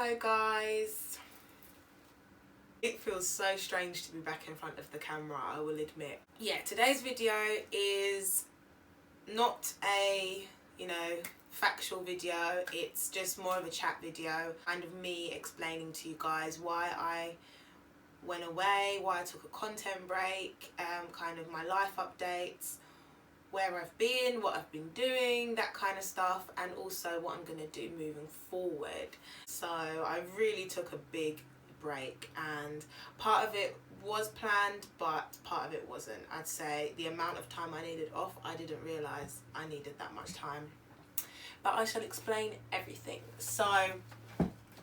Hello guys. It feels so strange to be back in front of the camera, I will admit. Yeah, today's video is not a, factual video. It's just more of a chat video, kind of me explaining to you guys why I went away, why I took a content break, kind of my life updates, where I've been, what I've been doing, that kind of stuff, and also what I'm going to do moving forward. So I really took a big break, and part of it was planned but part of it wasn't. I'd say the amount of time I needed off, I didn't realise I needed that much time, but I shall explain everything. So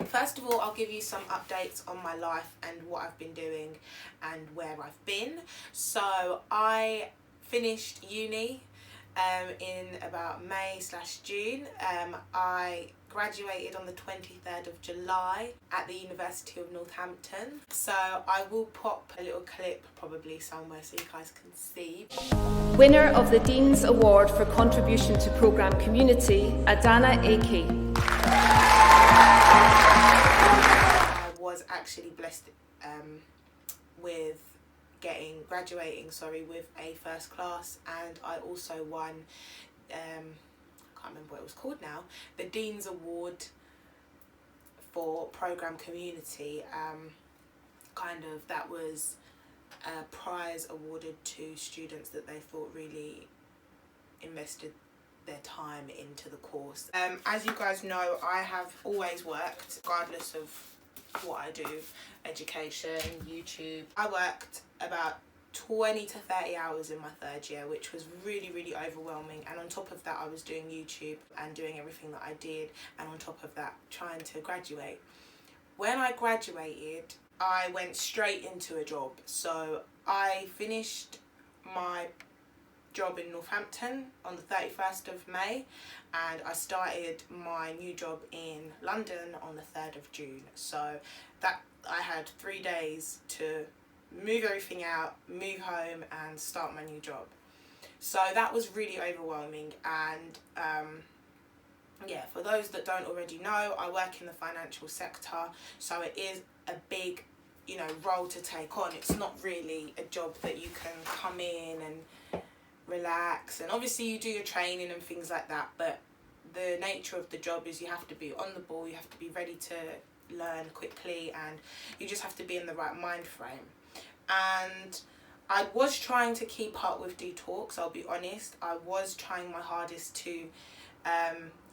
first of all, I'll give you some updates on my life and what I've been doing and where I've been. So I finished uni in about May/June. I graduated on the 23rd of July at the University of Northampton. So I will pop a little clip probably somewhere so you guys can see. Winner of the Dean's Award for Contribution to Programme Community, Adana Ake. I was actually blessed with graduating with a first class, and I also won, I can't remember what it was called now, the Dean's Award for Programme Community. That was a prize awarded to students that they thought really invested their time into the course. As you guys know, I have always worked, regardless of what I do, education, YouTube. I worked about 20 to 30 hours in my third year, which was really overwhelming, and on top of that I was doing YouTube and doing everything that I did, and on top of that trying to graduate. When I graduated, I went straight into a job. So I finished my job in Northampton on the 31st of May, and I started my new job in London on the 3rd of June. So that I had 3 days to move everything out, move home and start my new job. So that was really overwhelming, and yeah, for those that don't already know, I work in the financial sector, so it is a big role to take on. It's not really a job that you can come in and relax, and obviously you do your training and things like that, but the nature of the job is you have to be on the ball, you have to be ready to learn quickly, and you just have to be in the right mind frame. And I was trying to keep up with DeeTalks, I'll be honest. I was trying my hardest to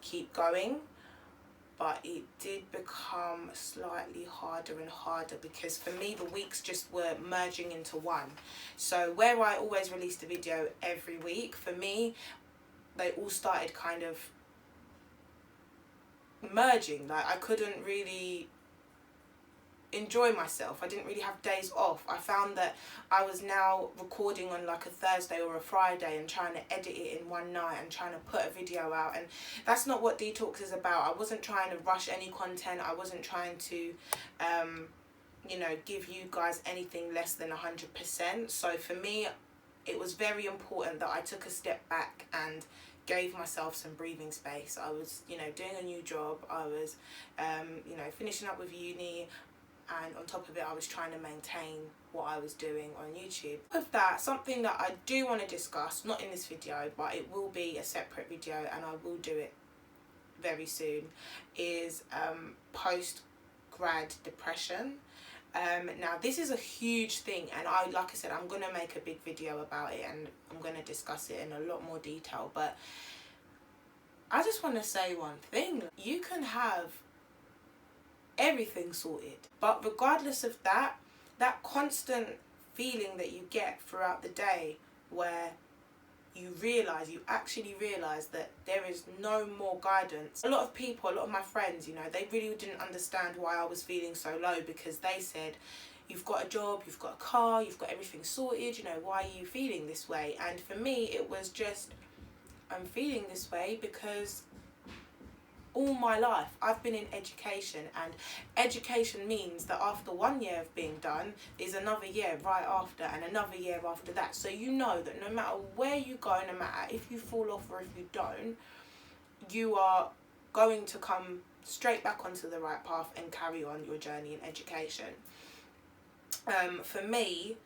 keep going, but it did become slightly harder and harder, because for me the weeks just were merging into one. So where I always released a video every week, for me they all started kind of merging. Like I couldn't really enjoy myself. I didn't really have days off. I found that I was now recording on like a Thursday or a Friday and trying to edit it in one night and trying to put a video out, and that's not what DeeTalks is about. I wasn't trying to rush any content. I wasn't trying to give you guys anything less than 100%. So for me it was very important that I took a step back and gave myself some breathing space. I was doing a new job, I was finishing up with uni, and on top of it I was trying to maintain what I was doing on YouTube. With that, something that I do want to discuss, not in this video but it will be a separate video and I will do it very soon, is post-grad depression. Now this is a huge thing, and like I said, I'm going to make a big video about it and I'm going to discuss it in a lot more detail, but I just want to say one thing. You can have everything sorted, but regardless of that, that constant feeling that you get throughout the day where you actually realize that there is no more guidance. A lot of people, a lot of my friends, they really didn't understand why I was feeling so low, because they said, you've got a job, you've got a car, you've got everything sorted, why are you feeling this way? And for me it was just, I'm feeling this way because all my life I've been in education, and education means that after 1 year of being done there's another year right after, and another year after that. So that no matter where you go, no matter if you fall off or if you don't, you are going to come straight back onto the right path and carry on your journey in education. For me,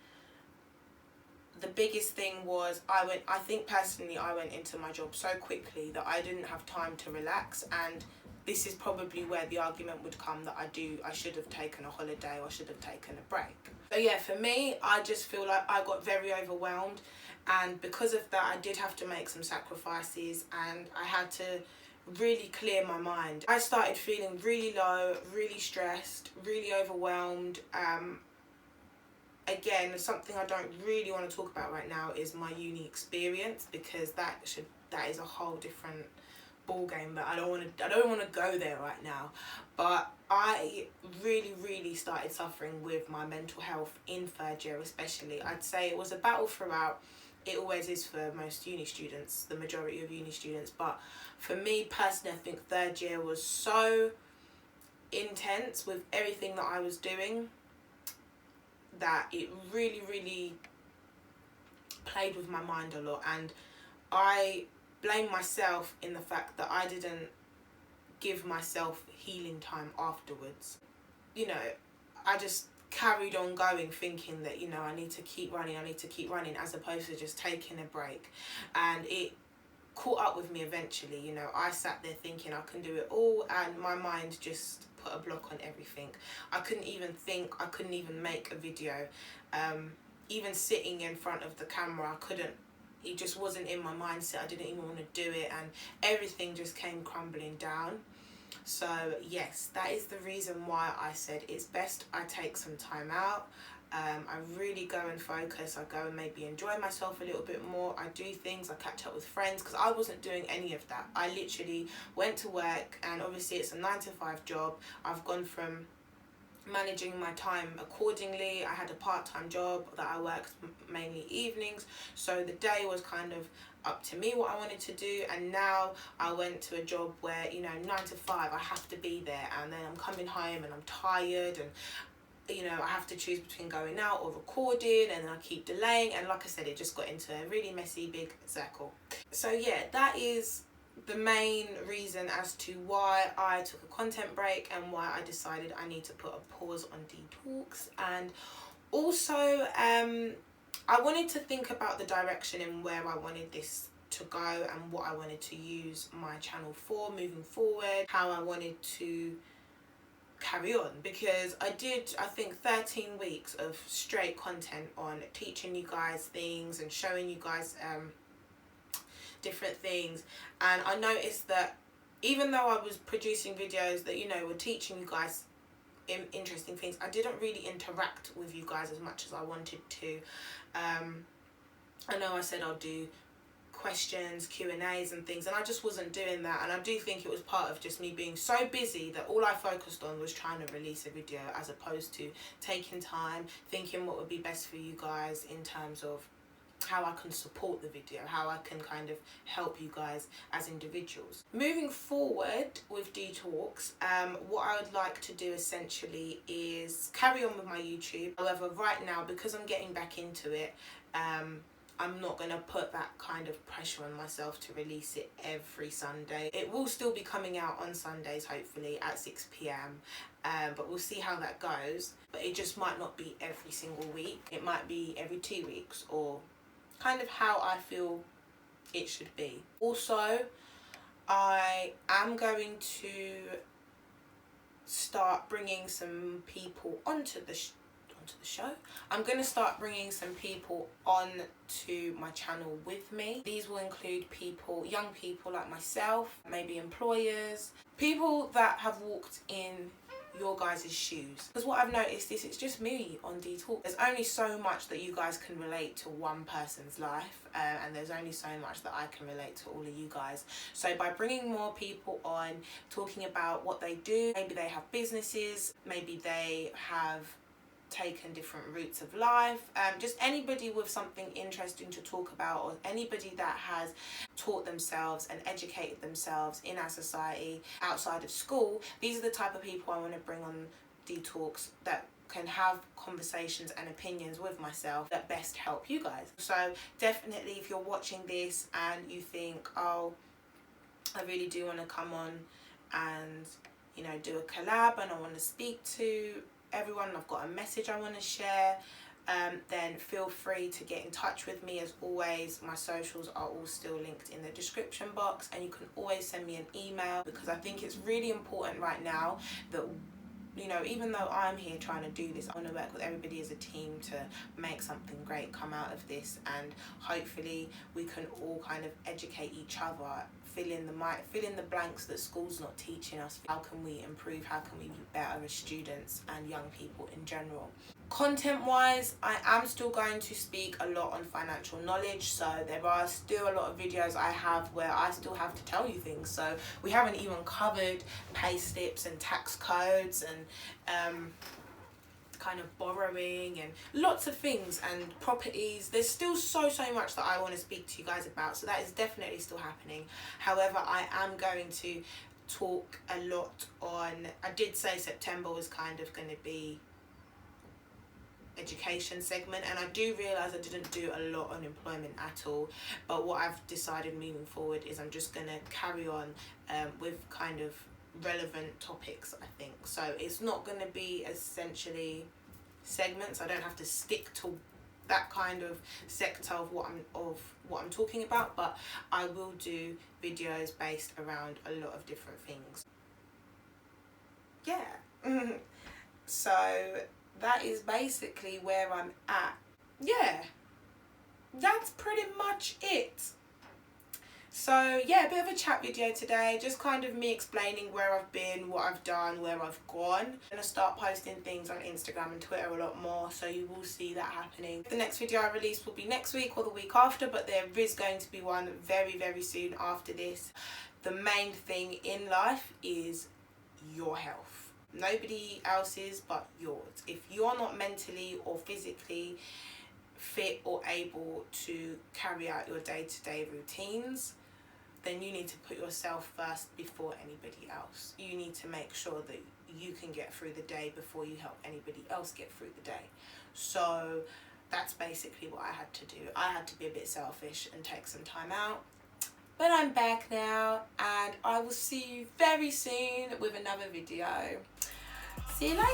the biggest thing was I think personally I went into my job so quickly that I didn't have time to relax, and this is probably where the argument would come that I should have taken a holiday or should have taken a break. So yeah, for me, I just feel like I got very overwhelmed, and because of that I did have to make some sacrifices, and I had to really clear my mind. I started feeling really low, really stressed, really overwhelmed. Again, something I don't really want to talk about right now is my uni experience, because that is a whole different ball game, but I don't want to go there right now. But I really started suffering with my mental health in third year especially. I'd say it was a battle throughout. It always is for most uni students, the majority of uni students, but for me personally, I think third year was so intense with everything that I was doing that it really played with my mind a lot, and I blame myself in the fact that I didn't give myself healing time afterwards. You know, I just carried on going thinking that, you know, I need to keep running, as opposed to just taking a break. And it caught up with me eventually. You know, I sat there thinking I can do it all, and my mind just put a block on everything. I couldn't even think, I couldn't even make a video. Even sitting in front of the camera, I couldn't, it just wasn't in my mindset. I didn't even want to do it, and everything just came crumbling down. So yes, that is the reason why I said it's best I take some time out. I really go and focus. I go and maybe enjoy myself a little bit more. I do things, I catch up with friends, because I wasn't doing any of that. I literally went to work, and obviously it's a 9-to-5 job. I've gone from managing my time accordingly. I had a part-time job that I worked mainly evenings, so the day was kind of up to me what I wanted to do. And now I went to a job where, you know, 9 to 5 I have to be there, and then I'm coming home and I'm tired, and you know, I have to choose between going out or recording, and I keep delaying, and like I said, it just got into a really messy big circle. So yeah, that is the main reason as to why I took a content break and why I decided I need to put a pause on DeeTalks. And also I wanted to think about the direction and where I wanted this to go, and what I wanted to use my channel for moving forward, how I wanted to carry on, because I did, I think, 13 weeks of straight content on teaching you guys things and showing you guys different things. And I noticed that even though I was producing videos that, you know, were teaching you guys interesting things, I didn't really interact with you guys as much as I wanted to. I know I said I'll do questions, Q&As and things, and I just wasn't doing that. And I do think it was part of just me being so busy that all I focused on was trying to release a video, as opposed to taking time, thinking what would be best for you guys in terms of how I can support the video, how I can kind of help you guys as individuals. Moving forward with DeeTalks, what I would like to do essentially is carry on with my YouTube. However, right now, because I'm getting back into it, I'm not going to put that kind of pressure on myself to release it every Sunday. It will still be coming out on Sundays, hopefully, at 6 p.m. But we'll see how that goes. But it just might not be every single week. It might be every 2 weeks, or kind of how I feel it should be. Also, I am going to start bringing some people onto the show. I'm going to start bringing some people on to my channel with me. These will include people, young people like myself, maybe employers, people that have walked in your guys' shoes. Because what I've noticed is it's just me on DeeTalks. There's only so much that you guys can relate to one person's life, and there's only so much that I can relate to all of you guys. So by bringing more people on, talking about what they do, maybe they have businesses, maybe they have taken different routes of life, just anybody with something interesting to talk about, or anybody that has taught themselves and educated themselves in our society outside of school. These are the type of people I want to bring on DeeTalks that can have conversations and opinions with myself that best help you guys. So definitely, if you're watching this and you think, oh, I really do want to come on and you know, do a collab and I want to speak to everyone, I've got a message I want to share, then feel free to get in touch with me. As always, my socials are all still linked in the description box, and you can always send me an email, because I think it's really important right now that, you know, even though I'm here trying to do this, I want to work with everybody as a team to make something great come out of this, and hopefully we can all kind of educate each other, fill in the blanks that school's not teaching us. How can we improve? How can we be better as students and young people in general? Content wise, I am still going to speak a lot on financial knowledge, so there are still a lot of videos I have where I still have to tell you things. So we haven't even covered pay slips and tax codes and kind of borrowing and lots of things, and properties. There's still so much that I want to speak to you guys about, so that is definitely still happening. However, I am going to talk a lot on, I did say September was kind of going to be education segment, and I do realise I didn't do a lot on employment at all, but what I've decided moving forward is I'm just going to carry on with kind of relevant topics, I think. So it's not going to be essentially segments. I don't have to stick to that kind of sector of what I'm talking about, but I will do videos based around a lot of different things. Yeah. So that is basically where I'm at. Yeah, that's pretty much it. So yeah, a bit of a chat video today, just kind of me explaining where I've been, what I've done, where I've gone. I'm gonna start posting things on Instagram and Twitter a lot more, so you will see that happening. The next video I release will be next week or the week after, but there is going to be one very soon after this. The main thing in life is your health. Nobody else's but yours. If you're not mentally or physically fit or able to carry out your day-to-day routines, then you need to put yourself first before anybody else. You need to make sure that you can get through the day before you help anybody else get through the day. So that's basically what I had to do. I had to be a bit selfish and take some time out. But I'm back now, and I will see you very soon with another video. See you later.